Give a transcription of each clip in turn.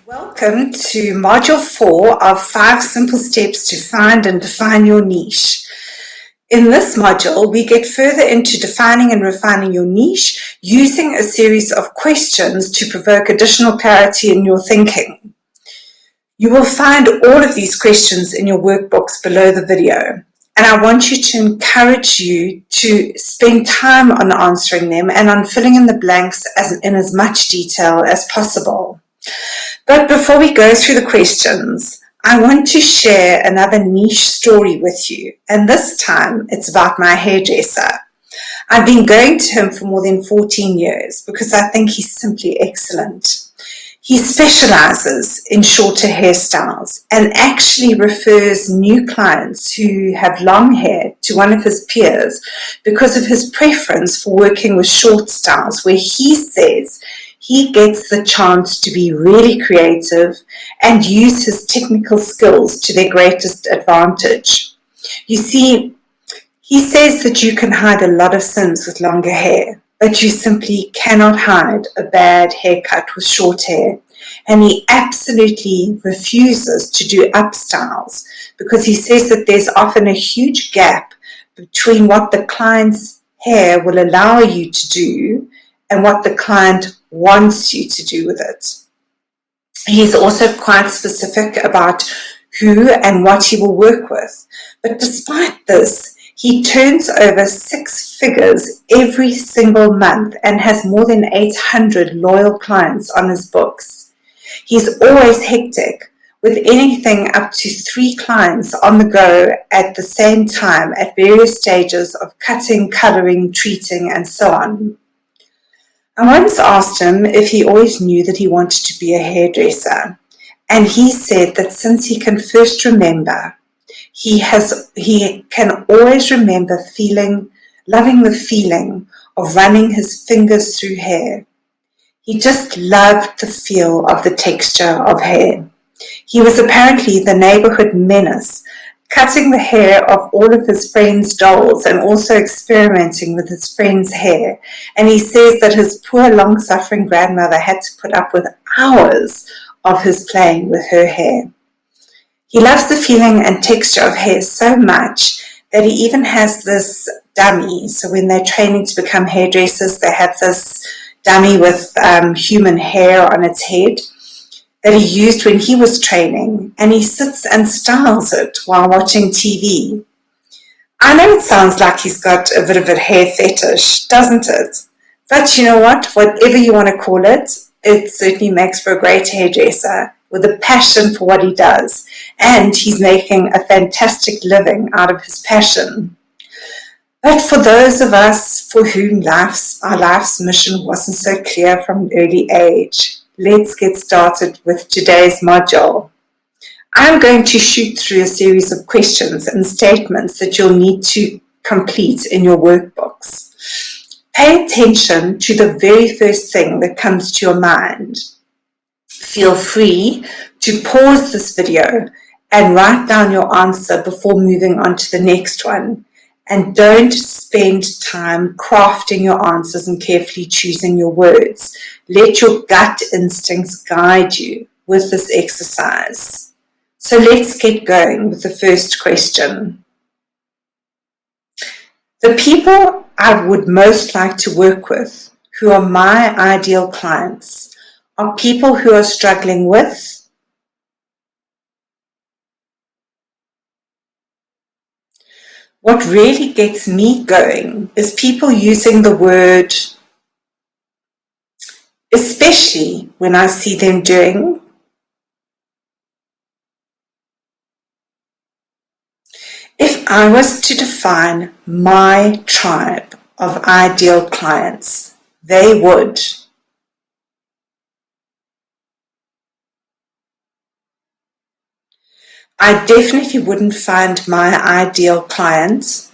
Welcome to Module 4 of 5 Simple Steps to Find and Define Your Niche. In this module, we get further into defining and refining your niche using a series of questions to provoke additional clarity in your thinking. You will find all of these questions in your workbooks below the video, and I want you to encourage you to spend time on answering them and on filling in the blanks in as much detail as possible. But before we go through the questions, I want to share another niche story with you, and this time it's about my hairdresser. I've been going to him for more than 14 years because I think he's simply excellent. He specializes in shorter hairstyles and actually refers new clients who have long hair to one of his peers because of his preference for working with short styles, where he says he gets the chance to be really creative and use his technical skills to their greatest advantage. You see, he says that you can hide a lot of sins with longer hair, but you simply cannot hide a bad haircut with short hair. And he absolutely refuses to do upstyles because he says that there's often a huge gap between what the client's hair will allow you to do and what the client wants you to do with it. He's also quite specific about who and what he will work with. But despite this, he turns over 6 figures every single month and has more than 800 loyal clients on his books. He's always hectic, with anything up to 3 clients on the go at the same time at various stages of cutting, coloring, treating, and so on. I once asked him if he always knew that he wanted to be a hairdresser, and he said that since he can first remember, he can always remember loving the feeling of running his fingers through hair. He just loved the feel of the texture of hair. He was apparently the neighborhood menace, cutting the hair of all of his friends' dolls and also experimenting with his friends' hair. And he says that his poor, long-suffering grandmother had to put up with hours of his playing with her hair. He loves the feeling and texture of hair so much that he even has this dummy. So when they're training to become hairdressers, they have this dummy with human hair on its head that he used when he was training, and he sits and styles it while watching TV. I know it sounds like he's got a bit of a hair fetish, doesn't it? But you know what? Whatever you want to call it, it certainly makes for a great hairdresser with a passion for what he does, and he's making a fantastic living out of his passion. But for those of us for whom our life's mission wasn't so clear from an early age, let's get started with today's module. I'm going to shoot through a series of questions and statements that you'll need to complete in your workbooks. Pay attention to the very first thing that comes to your mind. Feel free to pause this video and write down your answer before moving on to the next one. And don't spend time crafting your answers and carefully choosing your words. Let your gut instincts guide you with this exercise. So let's get going with the first question. The people I would most like to work with, who are my ideal clients, are people who are struggling with what really gets me going is people using the word, especially when I see them doing. If I was to define my tribe of ideal clients, they would. I definitely wouldn't find my ideal clients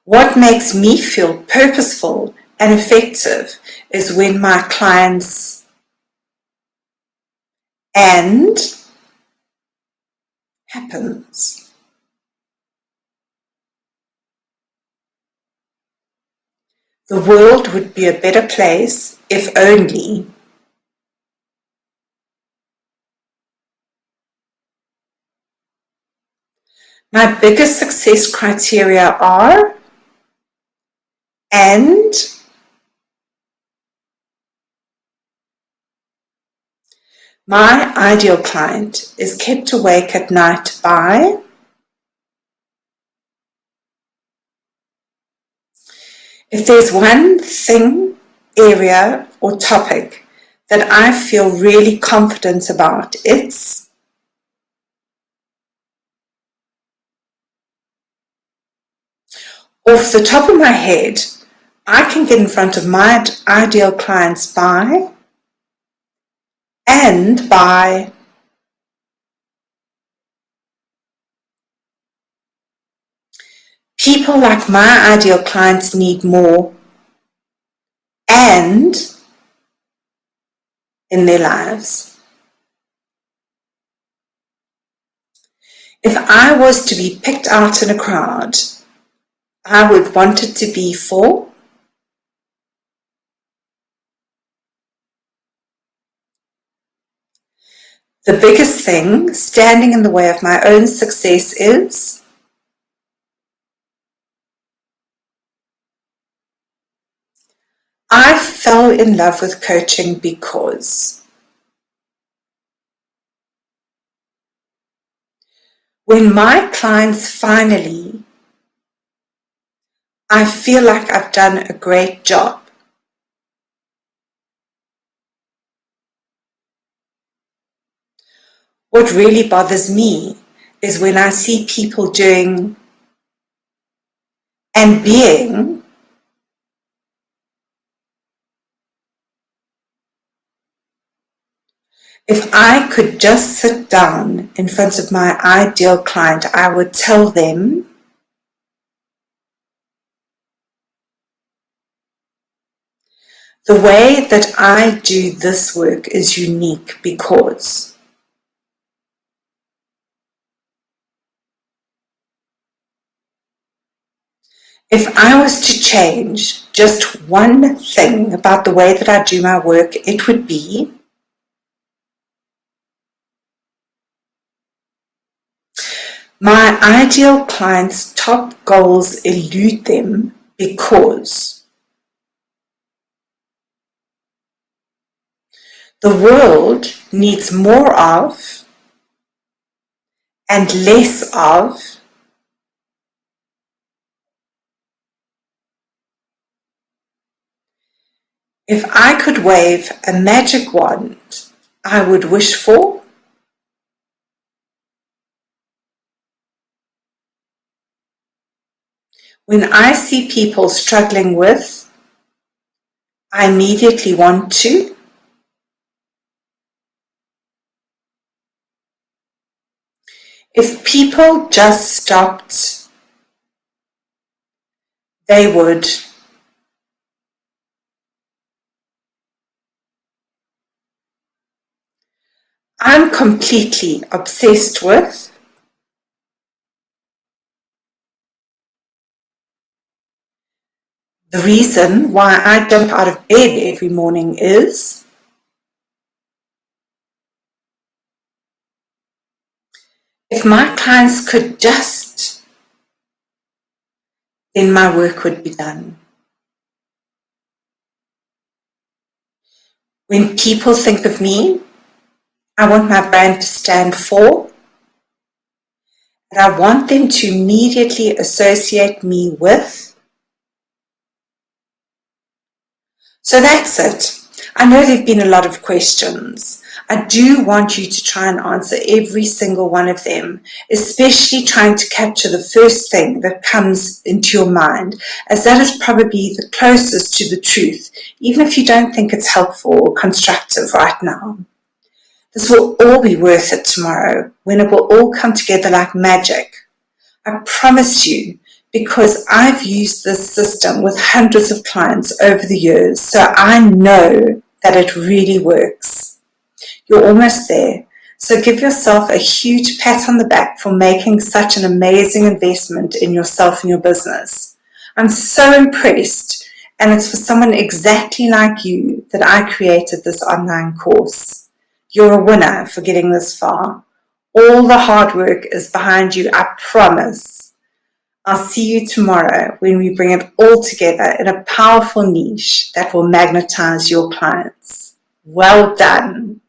what makes me feel purposeful and effective is when my clients and happens. The world would be a better place if only. My biggest success criteria are, and, my ideal client is kept awake at night by, if there's one thing, area, or topic that I feel really confident about, it's, off the top of my head, I can get in front of my ideal clients by, and by, people like my ideal clients need more, and, in their lives. If I was to be picked out in a crowd, I would want it to be for, the biggest thing standing in the way of my own success is, I fell in love with coaching because, when my clients finally, I feel like I've done a great job. What really bothers me is when I see people doing and being if I could just sit down in front of my ideal client, I would tell them, the way that I do this work is unique because, if I was to change just one thing about the way that I do my work, it would be, my ideal clients' top goals elude them because, the world needs more of and less of, if I could wave a magic wand, I would wish for, when I see people struggling with, I immediately want to, if people just stopped, they would. I'm completely obsessed with, the reason why I jump out of bed every morning is, if my clients could just, then my work would be done. When people think of me, I want my brand to stand for, and I want them to immediately associate me with. So that's it. I know there have been a lot of questions. I do want you to try and answer every single one of them, especially trying to capture the first thing that comes into your mind, as that is probably the closest to the truth, even if you don't think it's helpful or constructive right now. This will all be worth it tomorrow, when it will all come together like magic. I promise you, because I've used this system with hundreds of clients over the years, so I know that it really works. You're almost there, so give yourself a huge pat on the back for making such an amazing investment in yourself and your business. I'm so impressed And it's for someone exactly like you that I created this online course. You're a winner for getting this far. All the hard work is behind you, I promise. I'll see you tomorrow when we bring it all together in a powerful niche that will magnetize your clients. Well done.